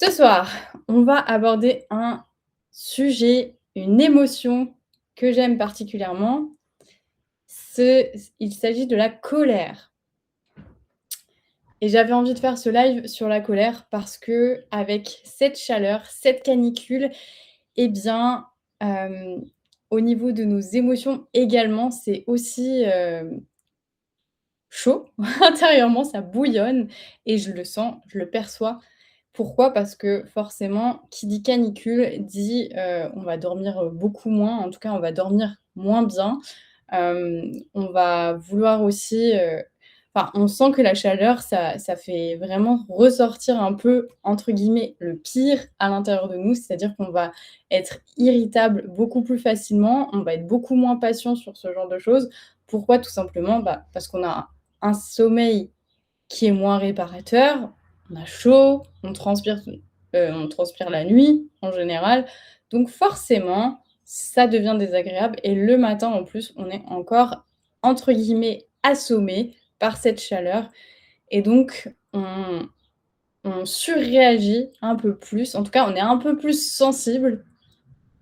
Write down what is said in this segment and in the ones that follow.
Ce soir, on va aborder un sujet, une émotion que j'aime particulièrement. Il s'agit de la colère. Et j'avais envie de faire ce live sur la colère parce que avec cette chaleur, cette canicule, eh bien, hem, au niveau de nos émotions également, c'est aussi, chaud. Intérieurement, ça bouillonne et je le sens, je le perçois. Pourquoi? Parce que forcément, qui dit canicule dit, on va dormir, beaucoup moins, en tout cas, on va dormir moins bien. On va vouloir aussi, enfin, on sent que la chaleur, ça fait vraiment ressortir un peu, entre guillemets, «le pire» à l'intérieur de nous. C'est-à-dire qu'on va être irritable beaucoup plus facilement, on va être beaucoup moins patient sur ce genre de choses. Pourquoi? Tout simplement, bah, parce qu'on a un sommeil qui est moins réparateur, on a chaud, on transpire la nuit en général, donc forcément, ça devient désagréable et le matin en plus, on est encore entre guillemets «assommé» par cette chaleur et donc on surréagit un peu plus, en tout cas on est un peu plus sensible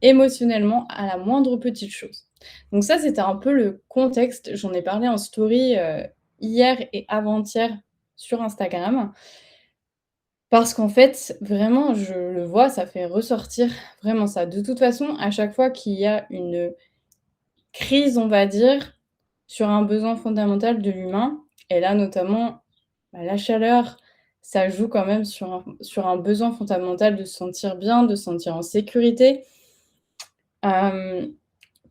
émotionnellement à la moindre petite chose. Donc ça, c'était un peu le contexte. J'en ai parlé en story, hier et avant-hier sur Instagram parce qu'en fait, vraiment, je le vois, ça fait ressortir vraiment ça. De toute façon, à chaque fois qu'il y a une crise, on va dire, sur un besoin fondamental de l'humain et là, notamment, bah, la chaleur, ça joue quand même sur un besoin fondamental de se sentir bien, de se sentir en sécurité. Hem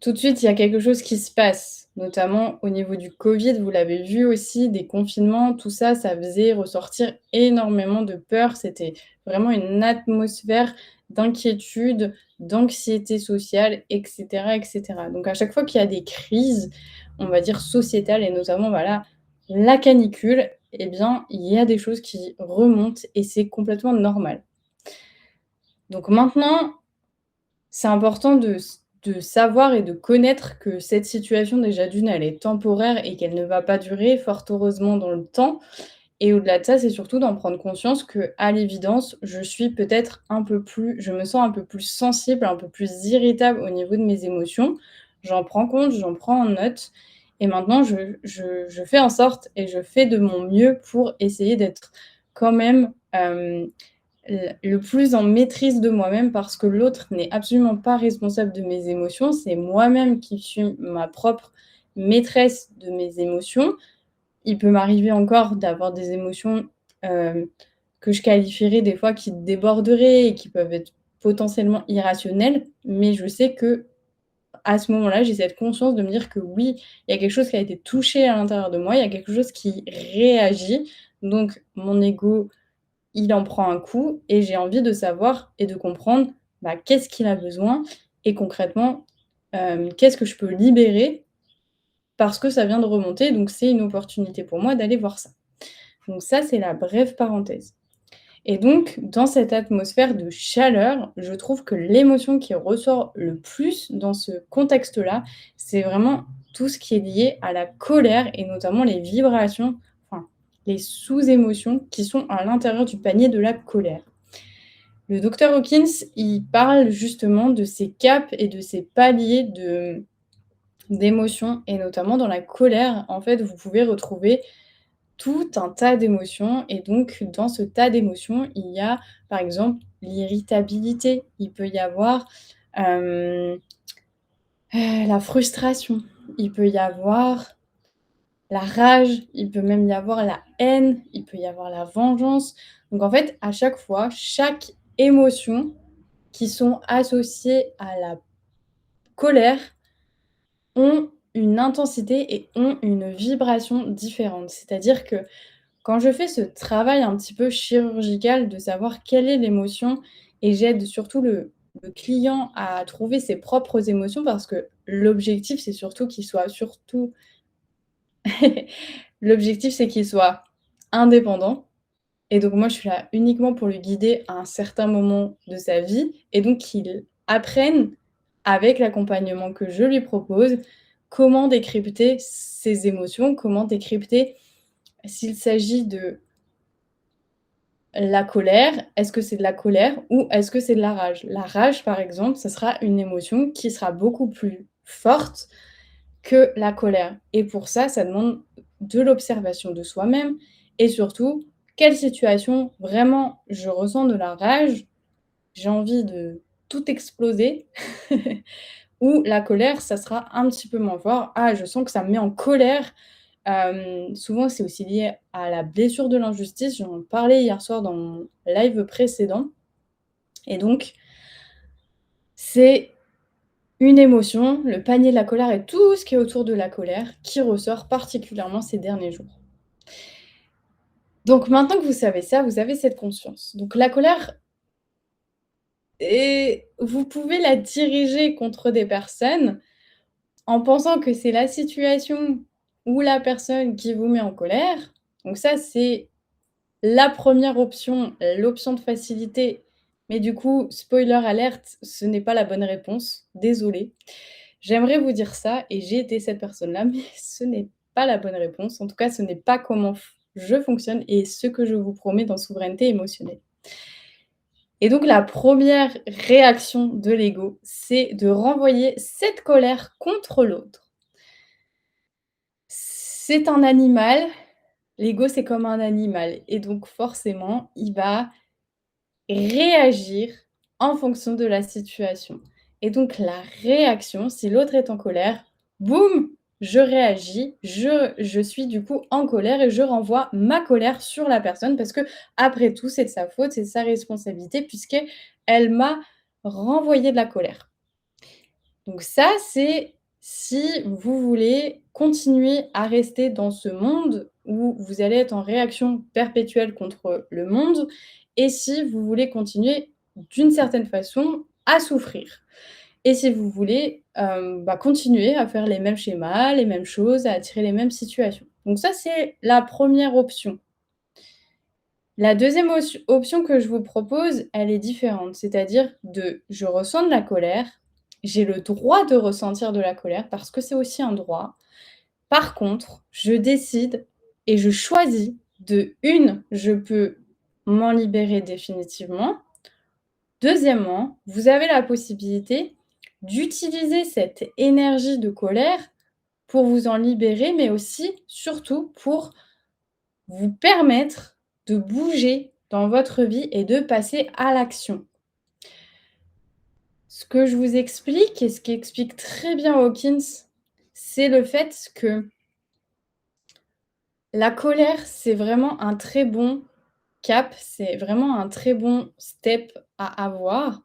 Tout de suite, il y a quelque chose qui se passe, notamment au niveau du Covid. Vous l'avez vu aussi, des confinements, tout ça, ça faisait ressortir énormément de peur. C'était vraiment une atmosphère d'inquiétude, d'anxiété sociale, et cetera, et cetera. Donc à chaque fois qu'il y a des crises, on va dire sociétales et notamment, voilà, la canicule, eh bien, il y a des choses qui remontent et c'est complètement normal. Donc maintenant, c'est important de savoir et de connaître que cette situation déjà d'une, elle est temporaire et qu'elle ne va pas durer, fort heureusement dans le temps et au-delà de ça, c'est surtout d'en prendre conscience que à l'évidence, je me sens un peu plus sensible, un peu plus irritable au niveau de mes émotions. J'en prends compte, j'en prends en note et maintenant je fais en sorte et je fais de mon mieux pour essayer d'être quand même, le plus en maîtrise de moi-même parce que l'autre n'est absolument pas responsable de mes émotions. C'est moi-même qui suis ma propre maîtresse de mes émotions. Il peut m'arriver encore d'avoir des émotions, hem, que je qualifierais des fois qui déborderaient et qui peuvent être potentiellement irrationnelles, mais je sais que à ce moment-là, j'ai cette conscience de me dire que oui, il y a quelque chose qui a été touché à l'intérieur de moi, il y a quelque chose qui réagit, donc mon ego il en prend un coup et j'ai envie de savoir et de comprendre, bah, qu'est-ce qu'il a besoin et concrètement, qu'est-ce que je peux libérer parce que ça vient de remonter, donc c'est une opportunité pour moi d'aller voir ça. Donc ça, c'est la brève parenthèse et donc dans cette atmosphère de chaleur, je trouve que l'émotion qui ressort le plus dans ce contexte-là, c'est vraiment tout ce qui est lié à la colère et notamment les vibrations, enfin les sous-émotions qui sont à l'intérieur du panier de la colère. Le docteur Hawkins, il parle justement de ces caps et de ces paliers d'émotions et notamment dans la colère, en fait, vous pouvez retrouver tout un tas d'émotions et donc dans ce tas d'émotions, il y a, par exemple, l'irritabilité, il peut y avoir, hem, la frustration, il peut y avoir la rage, il peut même y avoir la haine, il peut y avoir la vengeance. Donc en fait, à chaque fois, chaque émotion qui sont associées à la colère ont une intensité et ont une vibration différente. C'est-à-dire que quand je fais ce travail un petit peu chirurgical de savoir quelle est l'émotion et j'aide surtout le client à trouver ses propres émotions parce que l'objectif, c'est surtout qu'il soit surtout l'objectif, c'est qu'il soit indépendant et donc moi, je suis là uniquement pour le guider à un certain moment de sa vie et donc qu'il apprenne, avec l'accompagnement que je lui propose, comment décrypter ses émotions, comment décrypter s'il s'agit de la colère, est-ce que c'est de la colère ou est-ce que c'est de la rage? La rage, par exemple, ce sera une émotion qui sera beaucoup plus forte que la colère et pour ça, ça demande de l'observation de soi-même et surtout, quelle situation vraiment je ressens de la rage, j'ai envie de tout exploser ou la colère, ça sera un petit peu moins fort. Ah, je sens que ça me met en colère. Souvent, c'est aussi lié à la blessure de l'injustice. J'en parlais hier soir dans mon live précédent et donc c'est une émotion, le panier de la colère et tout ce qui est autour de la colère qui ressort particulièrement ces derniers jours. Donc maintenant que vous savez ça, vous avez cette conscience. Donc la colère et vous pouvez la diriger contre des personnes en pensant que c'est la situation ou la personne qui vous met en colère. Donc ça, c'est la première option, l'option de facilité. Mais du coup, spoiler alerte, ce n'est pas la bonne réponse. Désolée. J'aimerais vous dire ça et j'ai été cette personne-là, mais ce n'est pas la bonne réponse. En tout cas, ce n'est pas comment je fonctionne et ce que je vous promets dans souveraineté émotionnelle. Et donc la première réaction de l'ego, c'est de renvoyer cette colère contre l'autre. C'est un animal, l'ego c'est comme un animal et donc forcément, il va réagir en fonction de la situation. Et donc la réaction, si l'autre est en colère, boum, je réagis, je suis du coup en colère et je renvoie ma colère sur la personne parce que après tout, c'est de sa faute, c'est de sa responsabilité puisqu'elle m'a renvoyé de la colère. Donc ça, c'est si vous voulez continuer à rester dans ce monde où vous allez être en réaction perpétuelle contre le monde et si vous voulez continuer d'une certaine façon à souffrir. Et si vous voulez, continuer à faire les mêmes schémas, les mêmes choses, à attirer les mêmes situations. Donc ça, c'est la première option. La deuxième option que je vous propose, elle est différente, c'est-à-dire je ressens de la colère, j'ai le droit de ressentir de la colère parce que c'est aussi un droit. Par contre, je décide et je choisis de une, je peux m'en libérer définitivement. Deuxièmement, vous avez la possibilité d'utiliser cette énergie de colère pour vous en libérer, mais aussi, surtout, pour vous permettre de bouger dans votre vie et de passer à l'action. Ce que je vous explique et ce qui explique très bien Hawkins, c'est le fait que la colère, c'est vraiment un très bon cap, c'est vraiment un très bon step à avoir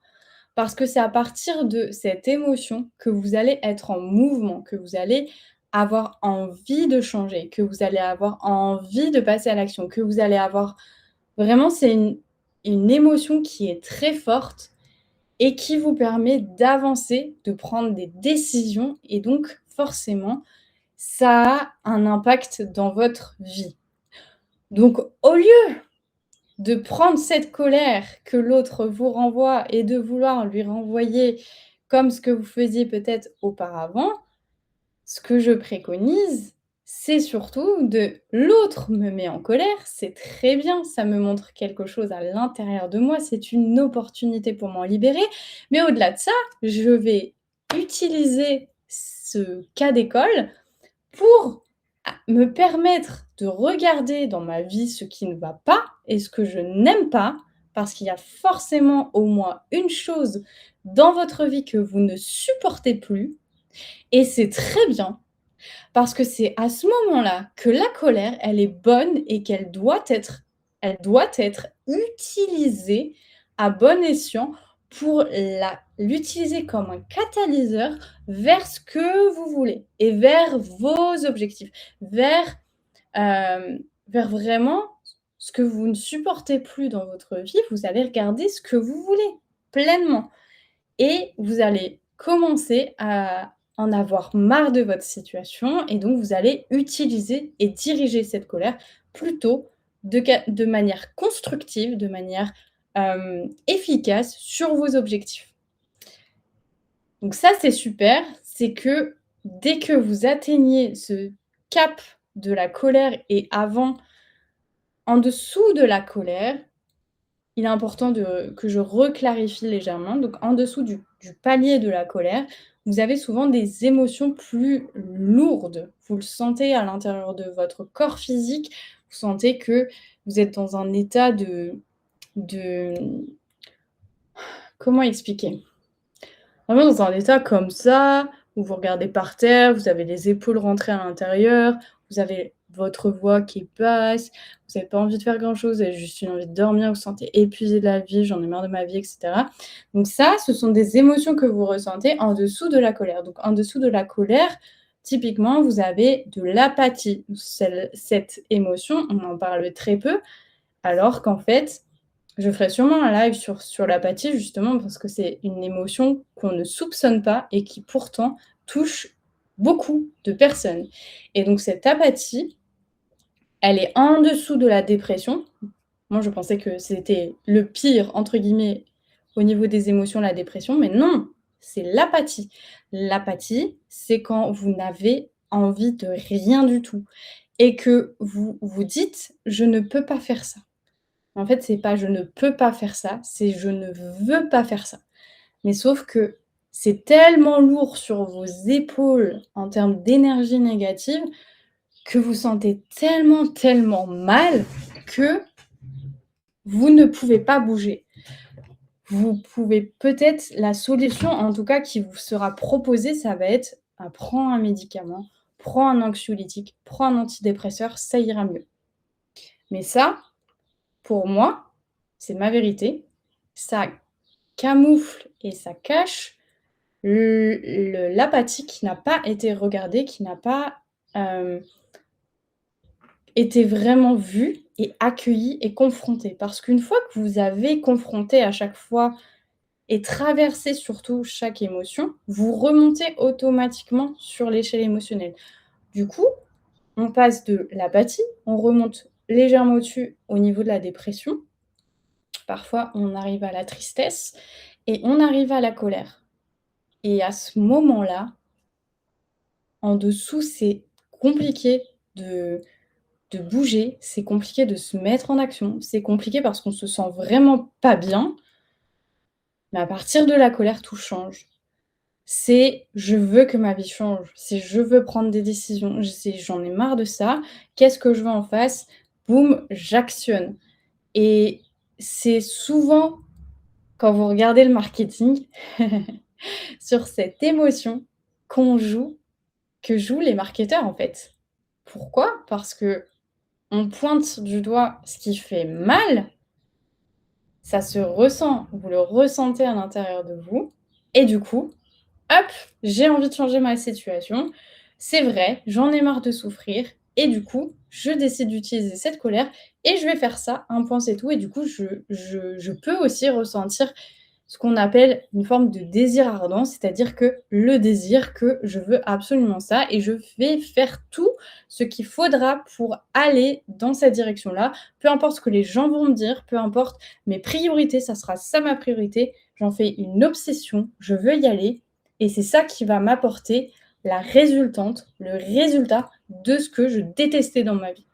parce que c'est à partir de cette émotion que vous allez être en mouvement, que vous allez avoir envie de changer, que vous allez avoir envie de passer à l'action, que vous allez avoir vraiment c'est une émotion qui est très forte et qui vous permet d'avancer, de prendre des décisions et donc forcément, ça a un impact dans votre vie. Donc au lieu de prendre cette colère que l'autre vous renvoie et de vouloir lui renvoyer comme ce que vous faisiez peut-être auparavant, ce que je préconise, c'est surtout de l'autre me met en colère, c'est très bien, ça me montre quelque chose à l'intérieur de moi, c'est une opportunité pour m'en libérer. Mais au-delà de ça, je vais utiliser ce cas d'école pour me permettre de regarder dans ma vie ce qui ne va pas et ce que je n'aime pas, parce qu'il y a forcément au moins une chose dans votre vie que vous ne supportez plus et c'est très bien parce que c'est à ce moment-là que la colère, elle est bonne et qu'elle doit être utilisée à bon escient pour l'utiliser comme un catalyseur vers ce que vous voulez et vers vos objectifs, vers vraiment ce que vous ne supportez plus dans votre vie. Vous allez regarder ce que vous voulez pleinement et vous allez commencer à en avoir marre de votre situation et donc vous allez utiliser et diriger cette colère plutôt de manière constructive, de manière, efficace sur vos objectifs. Donc ça, c'est super, c'est que dès que vous atteignez ce cap de la colère et avant, en dessous de la colère, il est important que je reclarifie légèrement. Donc en dessous du palier de la colère, vous avez souvent des émotions plus lourdes. Vous le sentez à l'intérieur de votre corps physique, vous sentez que vous êtes dans un état de comment expliquer? Vraiment dans un état comme ça, où vous regardez par terre, vous avez les épaules rentrées à l'intérieur, vous avez votre voix qui est basse, vous avez pas envie de faire grand-chose, vous avez juste une envie de dormir, vous vous sentez épuisé de la vie: «J'en ai marre de ma vie» et cetera. Donc ça, ce sont des émotions que vous ressentez en dessous de la colère. Donc en dessous de la colère, typiquement, vous avez de l'apathie. Cette émotion, on en parle très peu, alors qu'en fait, je ferai sûrement un live sur l'apathie justement parce que c'est une émotion qu'on ne soupçonne pas et qui pourtant touche beaucoup de personnes. Et donc cette apathie, elle est en dessous de la dépression. Moi, je pensais que c'était «le pire» entre guillemets au niveau des émotions, la dépression, mais non, c'est l'apathie. L'apathie, c'est quand vous n'avez envie de rien du tout et que vous vous dites: «Je ne peux pas faire ça». En fait, c'est pas je ne peux pas faire ça, c'est je ne veux pas faire ça. Mais sauf que c'est tellement lourd sur vos épaules en termes d'énergie négative que vous sentez tellement, tellement mal que vous ne pouvez pas bouger. Vous pouvez peut-être la solution en tout cas qui vous sera proposée, ça va être: «Ah, prends un médicament, prends un anxiolytique, prends un antidépresseur, ça ira mieux». Mais ça, pour moi, c'est ma vérité, ça camoufle et ça cache l'apathie qui n'a pas été regardée, qui n'a pas, hem, été vraiment vue et accueillie et confrontée. Parce qu'une fois que vous avez confronté à chaque fois et traversé surtout chaque émotion, vous remontez automatiquement sur l'échelle émotionnelle. Du coup, on passe de l'apathie, on remonte légèrement au-dessus au niveau de la dépression. Parfois, on arrive à la tristesse et on arrive à la colère. Et à ce moment-là, en dessous, c'est compliqué de de bouger, c'est compliqué de se mettre en action, c'est compliqué parce qu'on se sent vraiment pas bien, mais à partir de la colère, tout change. C'est: «Je veux que ma vie change, c'est je veux prendre des décisions, j'en ai marre de ça, qu'est-ce que je veux en face?» Boum, j'actionne et c'est souvent quand vous regardez le marketing sur cette émotion qu'on joue que jouent les marketeurs, en fait. Pourquoi? Parce qu'on pointe du doigt ce qui fait mal, ça se ressent, vous le ressentez à l'intérieur de vous et du coup, hop, j'ai envie de changer ma situation. C'est vrai, j'en ai marre de souffrir et du coup, je décide d'utiliser cette colère et je vais faire ça, un point c'est tout et du coup, je peux aussi ressentir ce qu'on appelle une forme de désir ardent, c'est-à-dire que le désir que je veux absolument ça et je vais faire tout ce qu'il faudra pour aller dans cette direction-là. Peu importe ce que les gens vont me dire, peu importe mes priorités, ça sera ça ma priorité. J'en fais une obsession, je veux y aller et c'est ça qui va m'apporter la résultante, le résultat de ce que je détestais dans ma vie.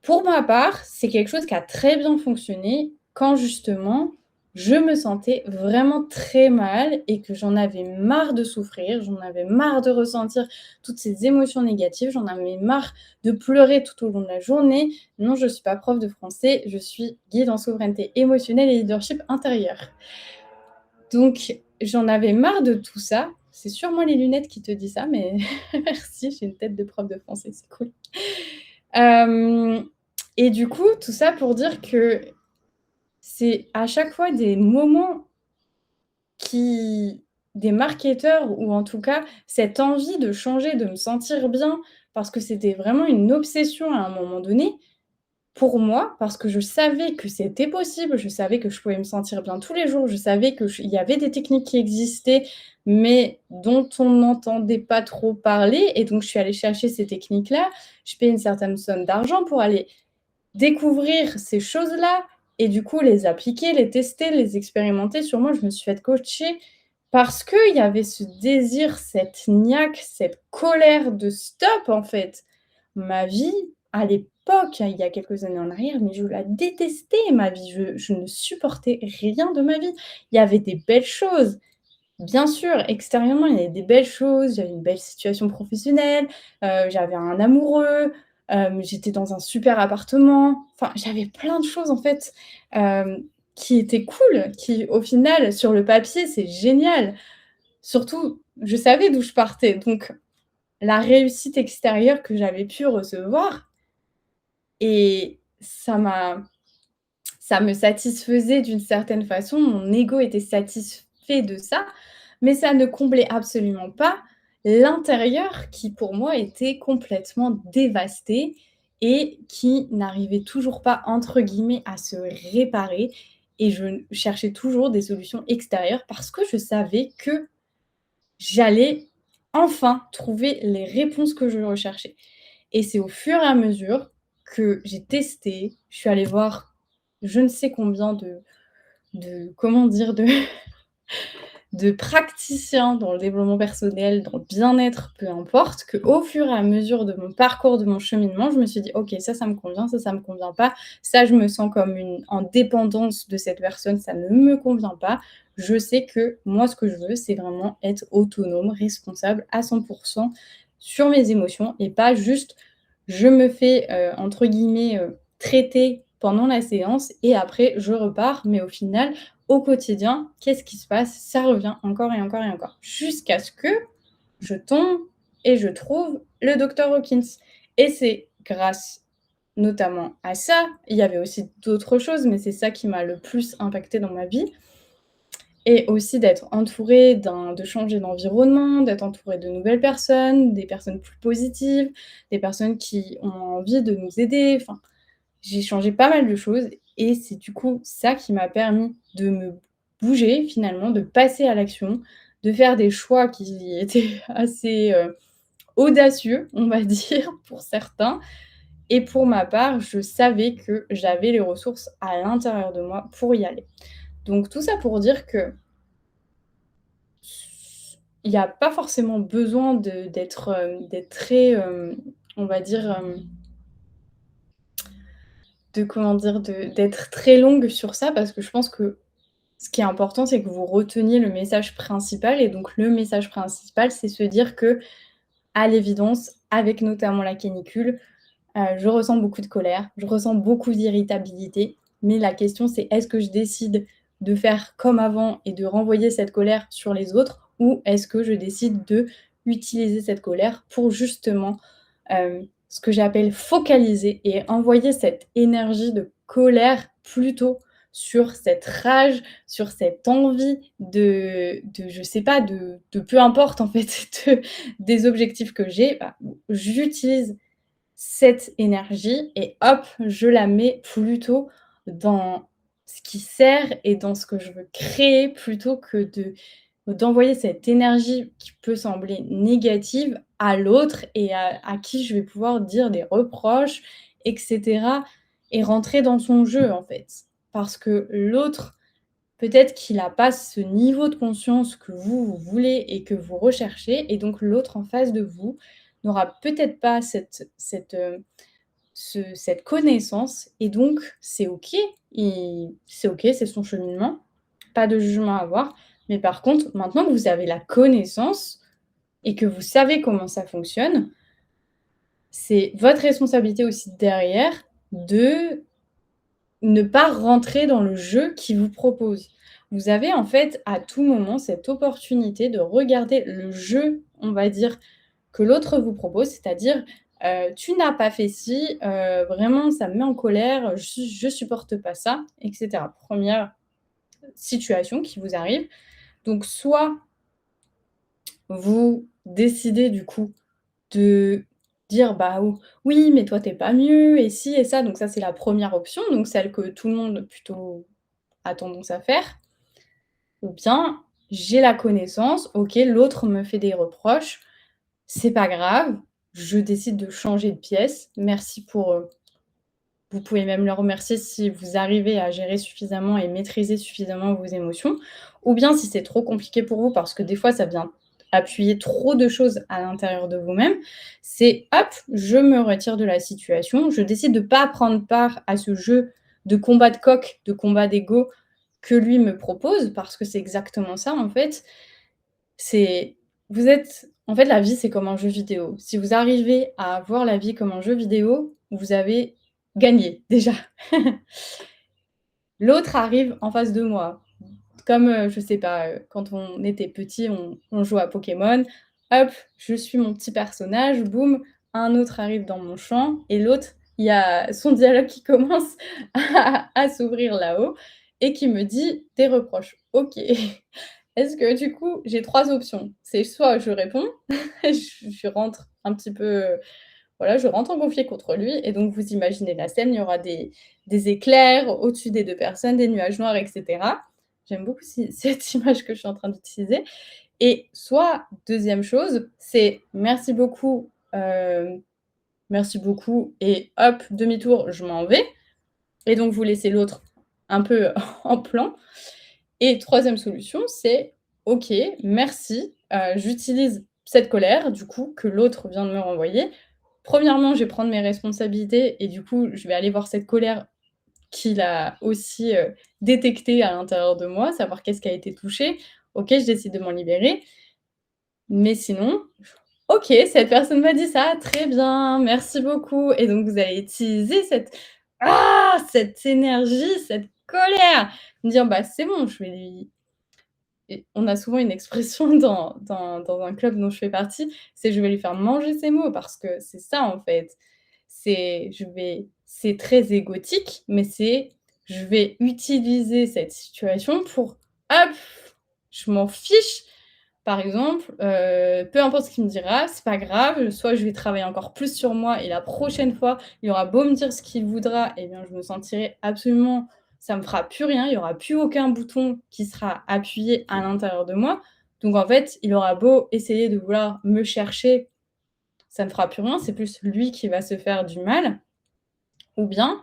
Pour ma part, c'est quelque chose qui a très bien fonctionné quand justement je me sentais vraiment très mal et que j'en avais marre de souffrir, j'en avais marre de ressentir toutes ces émotions négatives, j'en avais marre de pleurer tout au long de la journée. Non, je ne suis pas prof de français, je suis guide en souveraineté émotionnelle et leadership intérieur. Donc j'en avais marre de tout ça. C'est sûrement les lunettes qui te disent ça, mais merci, j'ai une tête de prof de français, c'est cool. Hem et du coup, tout ça pour dire que c'est à chaque fois des moments qui des marketeurs ou en tout cas cette envie de changer, de me sentir bien parce que c'était vraiment une obsession à un moment donné, pour moi, parce que je savais que c'était possible, je savais que je pouvais me sentir bien tous les jours, je savais que il y avait des techniques qui existaient, mais dont on n'entendait pas trop parler et donc je suis allée chercher ces techniques-là. Je paye une certaine somme d'argent pour aller découvrir ces choses-là et du coup les appliquer, les tester, les expérimenter sur moi. Je me suis faite coacher parce qu'il y avait ce désir, cette niaque, cette colère de stop en fait. Ma vie allait l'époque, il y a quelques années en arrière, mais je la détestais ma vie, je ne supportais rien de ma vie. Il y avait des belles choses, bien sûr, extérieurement, il y avait des belles choses, j'avais une belle situation professionnelle, j'avais un amoureux, j'étais dans un super appartement. Enfin, j'avais plein de choses, en fait, qui étaient cool, qui, au final, sur le papier, c'est génial. Surtout, je savais d'où je partais, donc la réussite extérieure que j'avais pu recevoir et ça me satisfaisait d'une certaine façon, mon ego était satisfait de ça, mais ça ne comblait absolument pas l'intérieur qui, pour moi, était complètement dévasté et qui n'arrivait toujours pas, entre guillemets, à se réparer et je cherchais toujours des solutions extérieures parce que je savais que j'allais enfin trouver les réponses que je recherchais et c'est au fur et à mesure que j'ai testé, je suis allée voir je ne sais combien de comment dire? De praticiens dans le développement personnel, dans le bien-être, peu importe, qu'au fur et à mesure de mon parcours, de mon cheminement, je me suis dit: «OK, ça me convient, ça me convient pas. Ça, je me sens comme une en dépendance de cette personne, ça ne me convient pas. Je sais que moi, ce que je veux, c'est vraiment être autonome, responsable à 100 sur mes émotions et pas juste je me fais, entre guillemets, «traiter» pendant la séance et après je repars». Mais au final, au quotidien, qu'est-ce qui se passe? Ça revient encore et encore et encore, jusqu'à ce que je tombe et je trouve le docteur Hawkins et c'est grâce notamment à ça, il y avait aussi d'autres choses, mais c'est ça qui m'a le plus impactée dans ma vie et aussi d'être entourée de changer d'environnement, d'être entourée de nouvelles personnes, des personnes plus positives, des personnes qui ont envie de nous aider, enfin j'ai changé pas mal de choses et c'est du coup ça qui m'a permis de me bouger finalement, de passer à l'action, de faire des choix qui étaient assez, audacieux, on va dire, pour certains et pour ma part, je savais que j'avais les ressources à l'intérieur de moi pour y aller. Donc tout ça pour dire que il y a pas forcément besoin d'être très, on va dire, de comment dire? D'être très longue sur ça parce que je pense que ce qui est important, c'est que vous reteniez le message principal et donc le message principal, c'est se dire que à l'évidence, avec notamment la canicule, je ressens beaucoup de colère, je ressens beaucoup d'irritabilité, mais la question c'est est-ce que je décide de faire comme avant et de renvoyer cette colère sur les autres ou est-ce que je décide d'utiliser cette colère pour justement, ce que j'appelle focaliser et envoyer cette énergie de colère plutôt sur cette rage, sur cette envie de je sais pas, de peu importe en fait, de des objectifs que j'ai, bah, j'utilise cette énergie et hop, je la mets plutôt dans ce qui sert et dans ce que je veux créer plutôt que d'envoyer cette énergie qui peut sembler négative à l'autre et à qui je vais pouvoir dire des reproches et cetera et rentrer dans son jeu, en fait. Parce que l'autre, peut-être qu'il a pas ce niveau de conscience que vous, vous voulez et que vous recherchez et donc l'autre en face de vous n'aura peut-être pas cette connaissance et donc c'est OK c'est OK, c'est son cheminement, pas de jugement à avoir. Mais par contre, maintenant que vous avez la connaissance et que vous savez comment ça fonctionne, c'est votre responsabilité aussi derrière de ne pas rentrer dans le jeu qu'il vous propose. Vous avez en fait à tout moment cette opportunité de regarder le jeu, on va dire, que l'autre vous propose, c'est-à-dire, «Tu n'as pas fait ci, vraiment ça me met en colère, je supporte pas ça» et cetera. 1re situation qui vous arrive, donc soit vous décidez du coup de dire: «Bah, oui, mais toi tu es pas mieux et ci et ça», donc ça c'est la première option, donc celle que tout le monde plutôt a tendance à faire. Ou bien j'ai la connaissance, OK, l'autre me fait des reproches, c'est pas grave, je décide de changer de pièce. Merci pour, vous pouvez même le remercier si vous arrivez à gérer suffisamment et maîtriser suffisamment vos émotions. Ou bien si c'est trop compliqué pour vous parce que des fois ça vient appuyer trop de choses à l'intérieur de vous-même, c'est hop, je me retire de la situation, je décide de pas prendre part à ce jeu de combat de coq, de combat d'ego que lui me propose, parce que c'est exactement ça en fait. C'est vous êtes en fait, la vie, c'est comme un jeu vidéo. Si vous arrivez à voir la vie comme un jeu vidéo, vous avez gagné déjà. L'autre arrive en face de moi. Comme, je sais pas, quand on était petit, on jouait à Pokémon. Hop, je suis mon petit personnage, boum, un autre arrive dans mon champ et l'autre, il y a son dialogue qui commence à s'ouvrir là-haut et qui me dit des reproches. OK. Est-ce que du coup, j'ai 3 options. C'est soit je réponds, je rentre un petit peu, voilà, je rentre en conflit contre lui et donc vous imaginez la scène, il y aura des éclairs au-dessus des 2 personnes, des nuages noirs et cetera. J'aime beaucoup cette image que je suis en train d'utiliser et soit deuxième chose, c'est merci beaucoup et hop, demi-tour, je m'en vais et donc vous laissez l'autre un peu en plan et troisième solution, c'est: «OK, merci, j'utilise cette colère du coup que l'autre vient de me renvoyer. Premièrement, je vais prendre mes responsabilités et du coup, je vais aller voir cette colère qu'il a aussi, détectée à l'intérieur de moi, savoir qu'est-ce qui a été touché. OK, je décide de m'en libérer, mais sinon, OK, cette personne m'a dit ça, très bien, merci beaucoup» et donc vous allez utiliser cette énergie, cette colère, me dire: «Bah, c'est bon, je vais lui» et on a souvent une expression dans un club dont je fais partie, c'est: «Je vais lui faire manger ses mots» parce que c'est ça, en fait. C'est très égotique, mais c'est: je vais utiliser cette situation pour hop, je m'en fiche. Par exemple, peu importe ce qu'il me dira, c'est pas grave, soit je vais travailler encore plus sur moi et la prochaine fois, il aura beau me dire ce qu'il voudra et bien je me sentirai absolument ça me fera plus rien, il y aura plus aucun bouton qui sera appuyé à l'intérieur de moi. Donc en fait, il aura beau essayer de vouloir me chercher, ça ne fera plus rien, c'est plus lui qui va se faire du mal ou bien,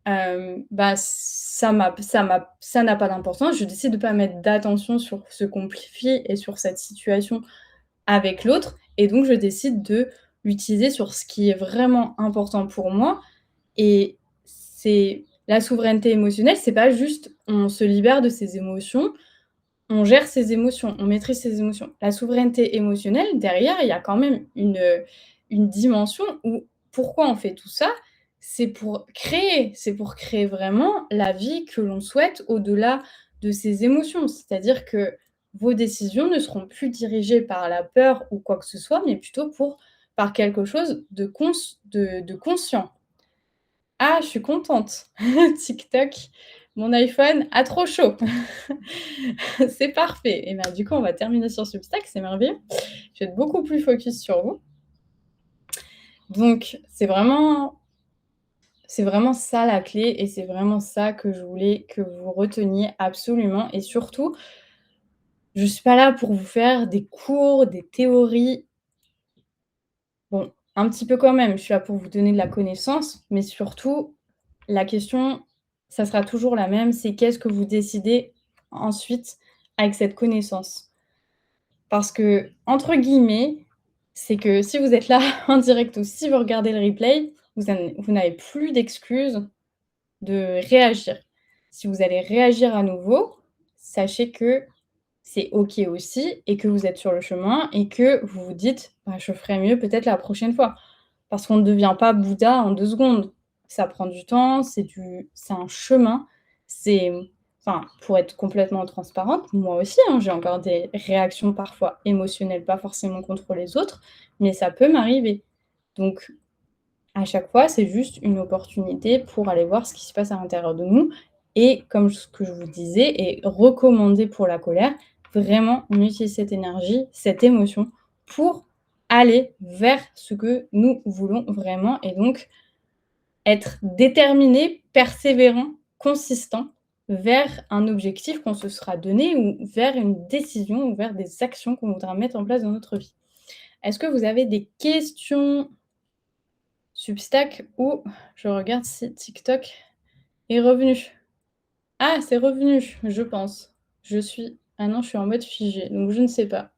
bah, ça n'a pas d'importance, je décide de pas mettre d'attention sur ce conflit et sur cette situation avec l'autre et donc je décide de l'utiliser sur ce qui est vraiment important pour moi et c'est la souveraineté émotionnelle, c'est pas juste on se libère de ses émotions, on gère ses émotions, on maîtrise ses émotions. La souveraineté émotionnelle, derrière, il y a quand même une dimension où pourquoi on fait tout ça? C'est pour créer vraiment la vie que l'on souhaite au-delà de ses émotions. C'est-à-dire que vos décisions ne seront plus dirigées par la peur ou quoi que ce soit, mais plutôt par quelque chose de conscient. Ah, je suis contente. TikTok, mon iPhone a trop chaud. C'est parfait et ben, du coup, on va terminer sur Substack, c'est merveilleux. Je vais être beaucoup plus focus sur vous. Donc c'est vraiment ça la clé et c'est vraiment ça que je voulais que vous reteniez absolument et surtout, je suis pas là pour vous faire des cours, des théories. Bon, un petit peu quand même, je suis là pour vous donner de la connaissance, mais surtout, la question, ça sera toujours la même, c'est qu'est-ce que vous décidez ensuite avec cette connaissance? Parce que, entre guillemets, c'est que si vous êtes là en direct ou si vous regardez le replay, vous n'avez plus d'excuses de réagir. Si vous allez réagir à nouveau, sachez que c'est OK aussi et que vous êtes sur le chemin et que vous vous dites: «Bah, je ferai mieux peut-être la prochaine fois». Parce qu'on ne devient pas Bouddha en 2 secondes. Ça prend du temps, c'est un chemin. C'est enfin, pour être complètement transparente, moi aussi, hein, j'ai encore des réactions parfois émotionnelles, pas forcément contre les autres, mais ça peut m'arriver. Donc à chaque fois, c'est juste une opportunité pour aller voir ce qui se passe à l'intérieur de nous et comme ce que je vous disais et recommander pour la colère, vraiment on utilise cette énergie, cette émotion pour aller vers ce que nous voulons vraiment et donc être déterminé, persévérant, consistant vers un objectif qu'on se sera donné ou vers une décision ou vers des actions qu'on voudra mettre en place dans notre vie. Est-ce que vous avez des questions Substack ou je regarde si TikTok est revenu. Ah, c'est revenu, je pense. Ah non, je suis en mode figé, donc je ne sais pas.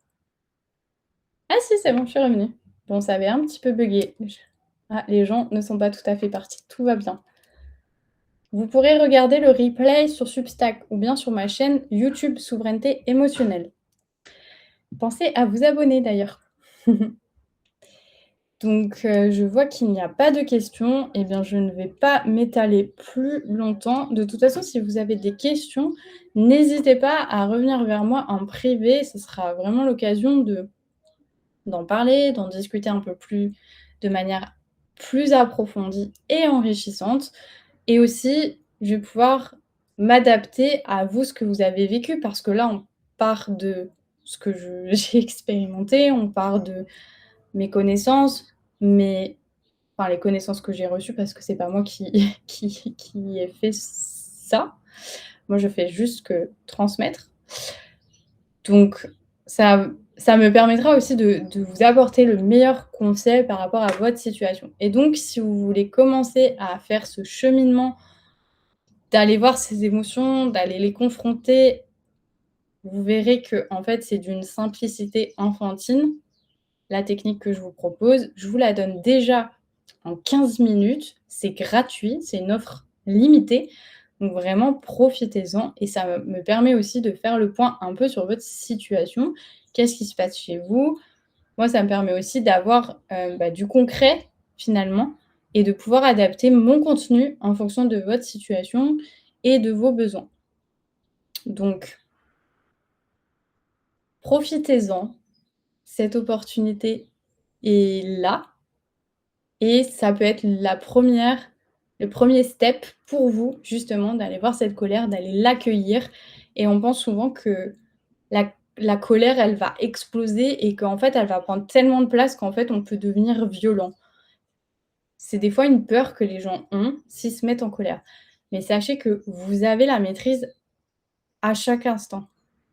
Ah si, c'est bon, je suis revenue. Bon, ça avait un petit peu buggé. Ah, les gens ne sont pas tout à fait partis, tout va bien. Vous pourrez regarder le replay sur Substack ou bien sur ma chaîne YouTube Souveraineté émotionnelle. Pensez à vous abonner d'ailleurs. Donc, je vois qu'il n'y a pas de questions. Eh bien, je ne vais pas m'étaler plus longtemps. De toute façon, si vous avez des questions, n'hésitez pas à revenir vers moi en privé. Ce sera vraiment l'occasion d'en parler, d'en discuter un peu plus de manière plus approfondie et enrichissante. Et aussi, je vais pouvoir m'adapter à vous, ce que vous avez vécu, parce que là, on part de ce que j'ai expérimenté, on part de mes connaissances, mais enfin les connaissances que j'ai reçues parce que c'est pas moi qui qui ai fait ça. Moi, je fais juste que transmettre. Donc ça me permettra aussi de vous apporter le meilleur conseil par rapport à votre situation. Et donc si vous voulez commencer à faire ce cheminement, d'aller voir ces émotions, d'aller les confronter, vous verrez qu'en fait, c'est d'une simplicité enfantine. La technique que je vous propose, je vous la donne déjà en 15 minutes. C'est gratuit, c'est une offre limitée. Donc vraiment, profitez-en et ça me permet aussi de faire le point un peu sur votre situation. Qu'est-ce qui se passe chez vous? Moi, ça me permet aussi d'avoir, du concret finalement et de pouvoir adapter mon contenu en fonction de votre situation et de vos besoins. Donc profitez-en, cette opportunité est là. Et ça peut être le premier step pour vous, justement, d'aller voir cette colère, d'aller l'accueillir et on pense souvent que la colère, elle va exploser et qu'en fait, elle va prendre tellement de place qu'en fait, on peut devenir violent. C'est des fois une peur que les gens ont s'ils se mettent en colère. Mais sachez que vous avez la maîtrise à chaque instant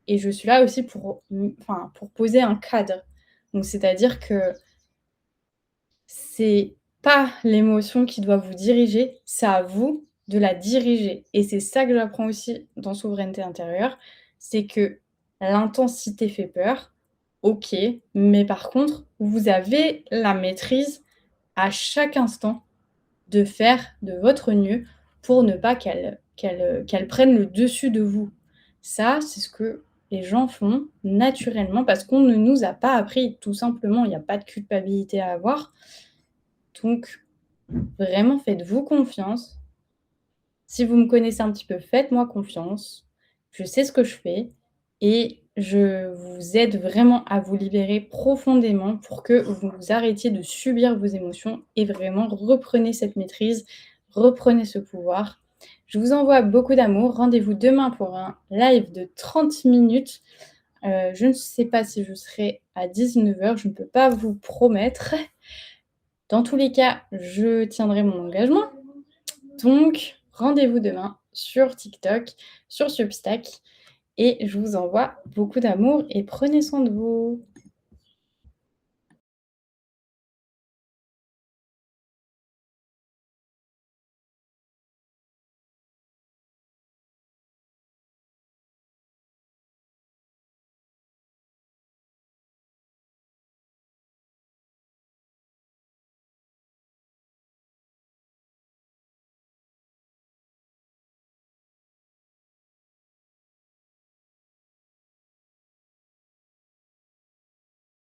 et je suis là aussi pour, enfin, pour poser un cadre. Donc c'est-à-dire que c'est pas l'émotion qui doit vous diriger, c'est à vous de la diriger et c'est ça que j'apprends aussi dans Souveraineté intérieure, c'est que l'intensité fait peur, OK, mais par contre, vous avez la maîtrise à chaque instant de faire de votre mieux pour ne pas qu'elle prenne le dessus de vous. Ça, c'est ce que les gens font naturellement parce qu'on ne nous a pas appris, tout simplement. Il y a pas de culpabilité à avoir. Donc vraiment, faites-vous confiance. Si vous me connaissez un petit peu, faites-moi confiance. Je sais ce que je fais et je vous aide vraiment à vous libérer profondément pour que vous arrêtiez de subir vos émotions et vraiment reprenez cette maîtrise, reprenez ce pouvoir. Je vous envoie beaucoup d'amour. Rendez-vous demain pour un live de 30 minutes. Je ne sais pas si je serai à 19 h, je ne peux pas vous promettre. Dans tous les cas, je tiendrai mon engagement. Donc, rendez-vous demain sur TikTok, sur Substack et je vous envoie beaucoup d'amour et prenez soin de vous.